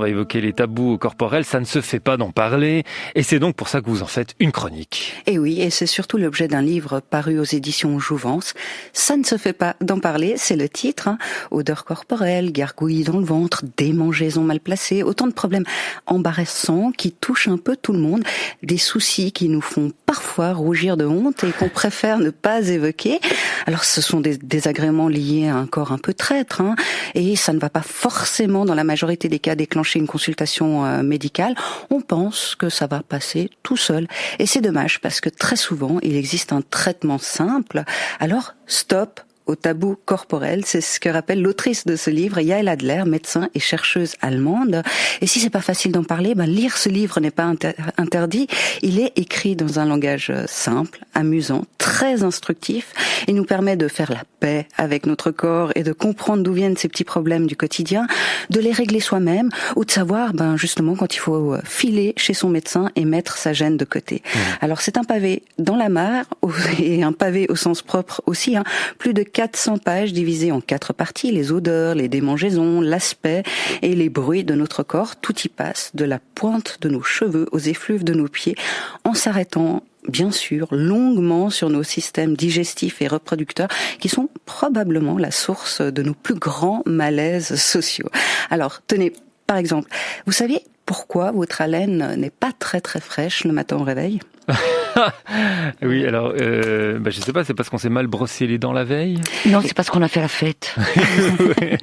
va évoquer les tabous corporels, ça ne se fait pas d'en parler, et c'est donc pour ça que vous en faites une chronique. Et oui, et c'est surtout l'objet d'un livre paru aux éditions Jouvence. Ça ne se fait pas d'en parler, c'est le titre. Odeur corporelle, gargouillis dans le ventre, démangeaisons mal placées, autant de problèmes embarrassants qui touchent un peu tout le monde, des soucis qui nous font parfois rougir de honte et qu'on préfère ne pas évoquer. Alors ce sont des désagréments liés à un corps un peu traître, et ça ne va pas forcément dans la majorité des cas déclencher une consultation médicale. On pense que ça va passer tout seul. Et c'est dommage parce que très souvent il existe un traitement simple. Alors stop au tabou corporel, c'est ce que rappelle l'autrice de ce livre, Yael Adler, médecin et chercheuse allemande. Et si c'est pas facile d'en parler, lire ce livre n'est pas interdit. Il est écrit dans un langage simple, amusant, très instructif. Il nous permet de faire la paix avec notre corps et de comprendre d'où viennent ces petits problèmes du quotidien, de les régler soi-même ou de savoir, justement, quand il faut filer chez son médecin et mettre sa gêne de côté. Alors c'est un pavé dans la mare et un pavé au sens propre aussi, plus de 400 pages divisées en 4 parties, les odeurs, les démangeaisons, l'aspect et les bruits de notre corps. Tout y passe, de la pointe de nos cheveux aux effluves de nos pieds, en s'arrêtant bien sûr longuement sur nos systèmes digestifs et reproducteurs qui sont probablement la source de nos plus grands malaises sociaux. Alors tenez, par exemple, vous savez pourquoi votre haleine n'est pas très très fraîche le matin au réveil ? Oui, alors, je sais pas, c'est parce qu'on s'est mal brossé les dents la veille ? Non, c'est parce qu'on a fait la fête.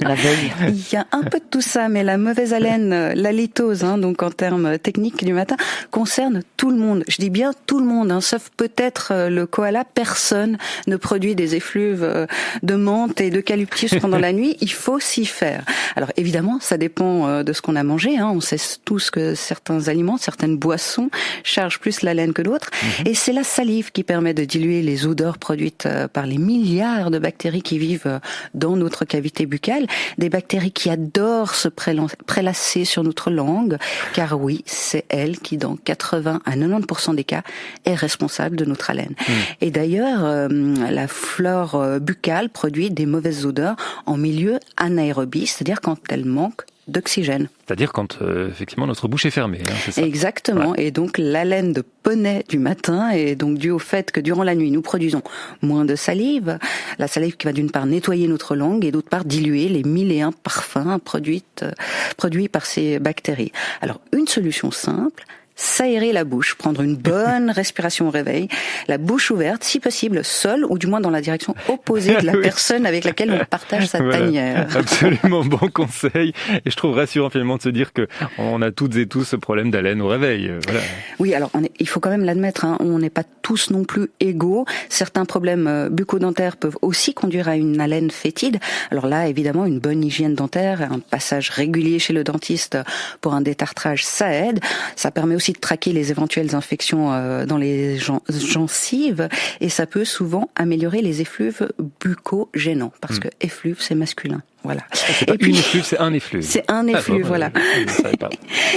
La veille. Il y a un peu de tout ça, mais la mauvaise haleine, l'halitose, donc en termes techniques du matin, concerne tout le monde. Je dis bien tout le monde, sauf peut-être le koala. Personne ne produit des effluves de menthe et d'eucalyptus pendant la nuit. Il faut s'y faire. Alors évidemment, ça dépend de ce qu'on a mangé. On sait tous que certains aliments, certaines boissons chargent plus l'haleine que d'autres. Et c'est la salive qui permet de diluer les odeurs produites par les milliards de bactéries qui vivent dans notre cavité buccale. Des bactéries qui adorent se prélasser sur notre langue, car oui, c'est elle qui, dans 80 à 90% des cas, est responsable de notre haleine. Et d'ailleurs, la flore buccale produit des mauvaises odeurs en milieu anaérobie, c'est-à-dire quand elle manque d'oxygène. C'est-à-dire quand effectivement notre bouche est fermée, c'est ça. Exactement, ouais. Et donc l'haleine de poney du matin est donc due au fait que durant la nuit nous produisons moins de salive, la salive qui va d'une part nettoyer notre langue et d'autre part diluer les 1001 parfums produits par ces bactéries. Alors une solution simple, s'aérer la bouche, prendre une bonne respiration au réveil, la bouche ouverte, si possible seule ou du moins dans la direction opposée de la personne avec laquelle on partage sa tanière. Absolument bon conseil, et je trouve rassurant finalement de se dire que on a toutes et tous ce problème d'haleine au réveil. Voilà. Oui, alors il faut quand même l'admettre, on n'est pas tous non plus égaux. Certains problèmes bucco-dentaires peuvent aussi conduire à une haleine fétide. Alors là, évidemment, une bonne hygiène dentaire, un passage régulier chez le dentiste pour un détartrage, ça aide. Ça permet aussi de traquer les éventuelles infections dans les gencives et ça peut souvent améliorer les effluves bucco-gênants parce que effluve c'est masculin. Voilà. C'est pas une effluve, c'est un effluve. C'est un effluve, voilà.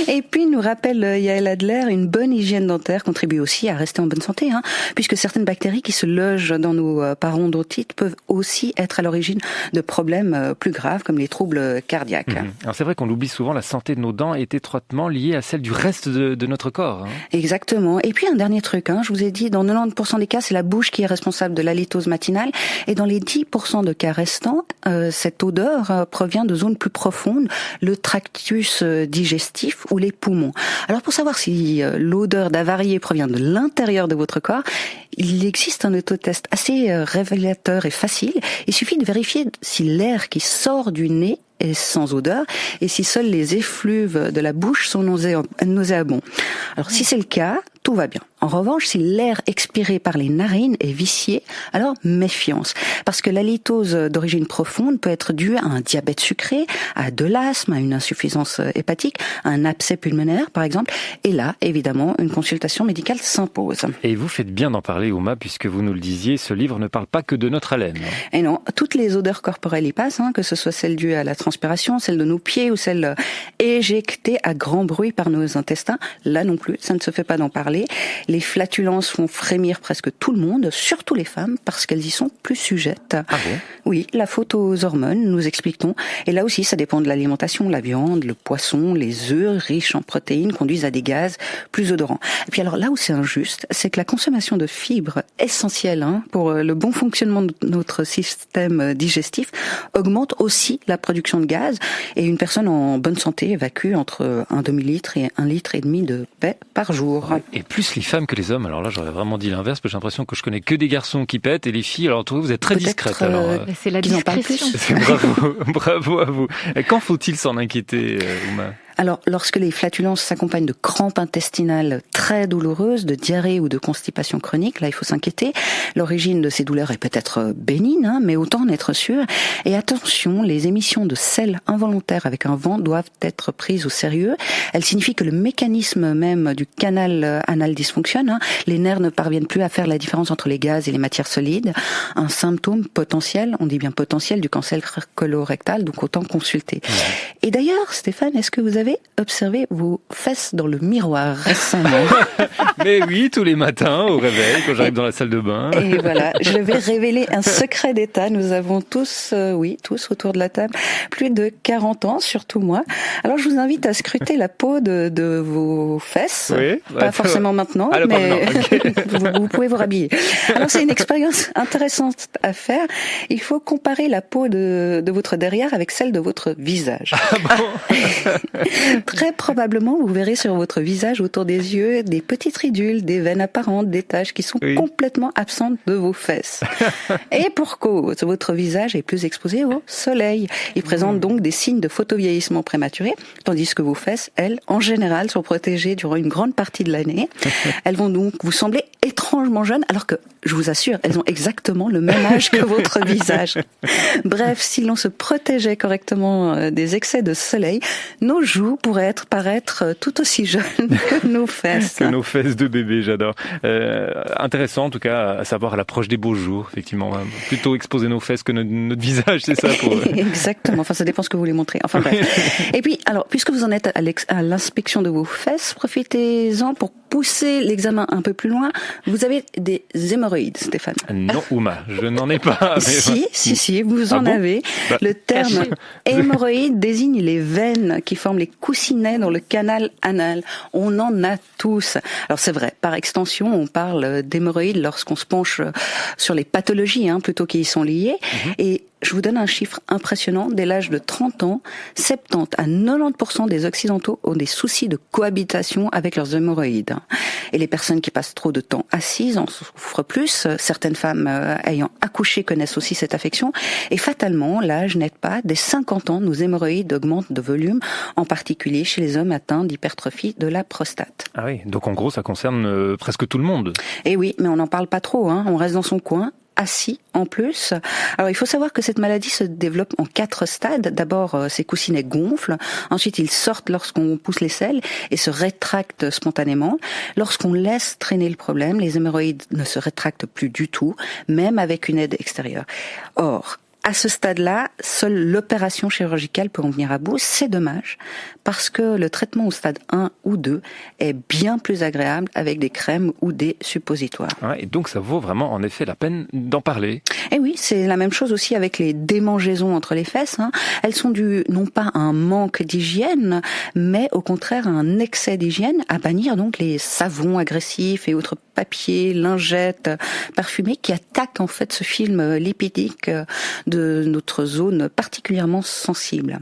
Et puis, nous rappelle Yael Adler, une bonne hygiène dentaire contribue aussi à rester en bonne santé, puisque certaines bactéries qui se logent dans nos parodontites peuvent aussi être à l'origine de problèmes plus graves, comme les troubles cardiaques. Alors c'est vrai qu'on l'oublie souvent, la santé de nos dents est étroitement liée à celle du reste de notre corps. Exactement. Et puis un dernier truc, je vous ai dit, dans 90% des cas, c'est la bouche qui est responsable de l'halitose matinale, et dans les 10% de cas restants, cette odeur provient de zones plus profondes, le tractus digestif ou les poumons. Alors pour savoir si l'odeur d'avarié provient de l'intérieur de votre corps, il existe un autotest assez révélateur et facile. Il suffit de vérifier si l'air qui sort du nez est sans odeur et si seuls les effluves de la bouche sont nauséabonds. Alors si c'est le cas, tout va bien. En revanche, si l'air expiré par les narines est vicié, alors méfiance. Parce que l'halitose d'origine profonde peut être due à un diabète sucré, à de l'asthme, à une insuffisance hépatique, à un abcès pulmonaire par exemple. Et là, évidemment, une consultation médicale s'impose. Et vous faites bien d'en parler, Ouma, puisque vous nous le disiez, ce livre ne parle pas que de notre haleine. Et non, toutes les odeurs corporelles y passent, que ce soit celles dues à la transpiration, celles de nos pieds ou celles éjectées à grand bruit par nos intestins. Là non plus, ça ne se fait pas d'en parler. Les flatulences font frémir presque tout le monde, surtout les femmes, parce qu'elles y sont plus sujettes. Ah bon ? Oui, la faute aux hormones, nous expliquons. Et là aussi, ça dépend de l'alimentation. La viande, le poisson, les œufs riches en protéines conduisent à des gaz plus odorants. Et puis alors là où c'est injuste, c'est que la consommation de fibres essentielles pour le bon fonctionnement de notre système digestif augmente aussi la production de gaz. Et une personne en bonne santé évacue entre un demi-litre et 1,5 litre de paix par jour. Et plus les femmes que les hommes. Alors là, j'aurais vraiment dit l'inverse, parce que j'ai l'impression que je connais que des garçons qui pètent, et les filles, alors vous êtes très discrètes. C'est la discrétion. Bravo à vous. Et quand faut-il s'en inquiéter, Ouma ? Alors, lorsque les flatulences s'accompagnent de crampes intestinales très douloureuses, de diarrhée ou de constipation chronique, là, il faut s'inquiéter. L'origine de ces douleurs est peut-être bénigne, mais autant en être sûr. Et attention, les émissions de sel involontaires avec un vent doivent être prises au sérieux. Elles signifient que le mécanisme même du canal anal dysfonctionne. Les nerfs ne parviennent plus à faire la différence entre les gaz et les matières solides. Un symptôme potentiel, on dit bien potentiel, du cancer colorectal, donc autant consulter. Et d'ailleurs, Stéphane, est-ce que vous avez observé vos fesses dans le miroir récemment? Mais oui, tous les matins au réveil, quand j'arrive dans la salle de bain. Et voilà, je vais révéler un secret d'État. Nous avons tous, tous autour de la table, plus de 40 ans, surtout moi. Alors je vous invite à scruter la peau de vos fesses. Oui, pas forcément maintenant, mais okay. vous pouvez vous rhabiller. Alors c'est une expérience intéressante à faire. Il faut comparer la peau de votre derrière avec celle de votre visage. Ah bon? Très probablement, vous verrez sur votre visage, autour des yeux, des petites ridules, des veines apparentes, des taches qui sont complètement absentes de vos fesses. Et pour cause, votre visage est plus exposé au soleil. Il présente donc des signes de photovieillissement prématuré, tandis que vos fesses, elles, en général, sont protégées durant une grande partie de l'année. Elles vont donc vous sembler étrangement jeunes, alors que, je vous assure, elles ont exactement le même âge que votre visage. Bref, si l'on se protégeait correctement des excès de soleil, nos joues pourraient paraître tout aussi jeunes que nos fesses. Que nos fesses de bébé, j'adore. Intéressant en tout cas à savoir à l'approche des beaux jours, effectivement. Plutôt exposer nos fesses que notre visage, c'est ça pour... Exactement, enfin ça dépend ce que vous voulez montrer. Enfin bref. Et puis, alors, puisque vous en êtes à l'inspection de vos fesses, profitez-en pour pousser l'examen un peu plus loin. Vous avez des hémorroïdes, Stéphane? Non, Ouma, je n'en ai pas. Mais... Si, vous en avez. Le terme hémorroïde désigne les veines qui forment les coussinets dans le canal anal. On en a tous. Alors c'est vrai, par extension, on parle d'hémorroïdes lorsqu'on se penche sur les pathologies plutôt qui y sont liées. Et je vous donne un chiffre impressionnant. Dès l'âge de 30 ans, 70 à 90% des Occidentaux ont des soucis de cohabitation avec leurs hémorroïdes. Et les personnes qui passent trop de temps assises en souffrent plus. Certaines femmes ayant accouché connaissent aussi cette affection. Et fatalement, l'âge n'aide pas. Dès 50 ans, nos hémorroïdes augmentent de volume, en particulier chez les hommes atteints d'hypertrophie de la prostate. Ah oui, donc en gros, ça concerne presque tout le monde. Et oui, mais on n'en parle pas trop. On reste dans son coin, assis en plus. Alors il faut savoir que cette maladie se développe en 4 stades. D'abord, ces coussinets gonflent. Ensuite, ils sortent lorsqu'on pousse les selles et se rétractent spontanément. Lorsqu'on laisse traîner le problème, les hémorroïdes ne se rétractent plus du tout, même avec une aide extérieure. Or, à ce stade-là, seule l'opération chirurgicale peut en venir à bout. C'est dommage, parce que le traitement au stade 1 ou 2 est bien plus agréable avec des crèmes ou des suppositoires. Ouais, et donc ça vaut vraiment en effet la peine d'en parler. Et oui, c'est la même chose aussi avec les démangeaisons entre les fesses. Elles sont dues non pas à un manque d'hygiène, mais au contraire à un excès d'hygiène, à bannir donc les savons agressifs et autres papiers, lingettes, parfumés qui attaquent en fait ce film lipidique de notre zone particulièrement sensible.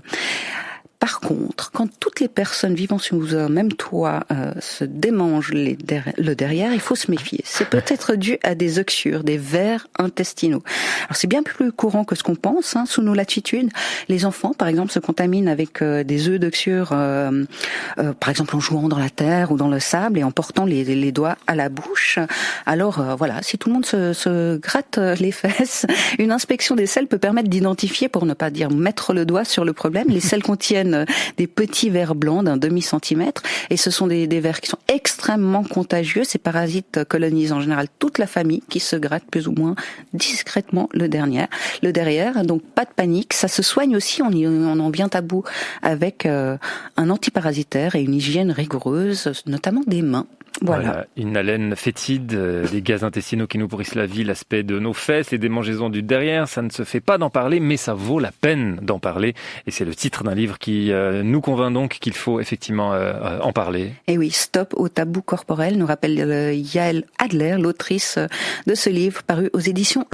Par contre, quand toutes les personnes vivant sous un même toit se démangent le derrière, il faut se méfier. C'est peut-être dû à des oxyures, des vers intestinaux. Alors c'est bien plus courant que ce qu'on pense. Sous nos latitudes, les enfants, par exemple, se contaminent avec des œufs d'oxyure, par exemple en jouant dans la terre ou dans le sable et en portant les doigts à la bouche. Alors voilà, si tout le monde se gratte les fesses, une inspection des selles peut permettre d'identifier, pour ne pas dire mettre le doigt sur le problème. Les selles contiennent des petits vers blancs d'un demi-centimètre et ce sont des vers qui sont extrêmement contagieux. Ces parasites colonisent en général toute la famille qui se gratte plus ou moins discrètement le derrière. Donc pas de panique, ça se soigne aussi, on en vient à bout avec un antiparasitaire et une hygiène rigoureuse, notamment des mains. Voilà. Une haleine fétide, des gaz intestinaux qui nous pourrissent la vie, l'aspect de nos fesses et des démangeaisons du derrière. Ça ne se fait pas d'en parler, mais ça vaut la peine d'en parler. Et c'est le titre d'un livre qui nous convainc donc qu'il faut effectivement en parler. Et oui, stop au tabou corporel, nous rappelle Yael Adler, l'autrice de ce livre paru aux éditions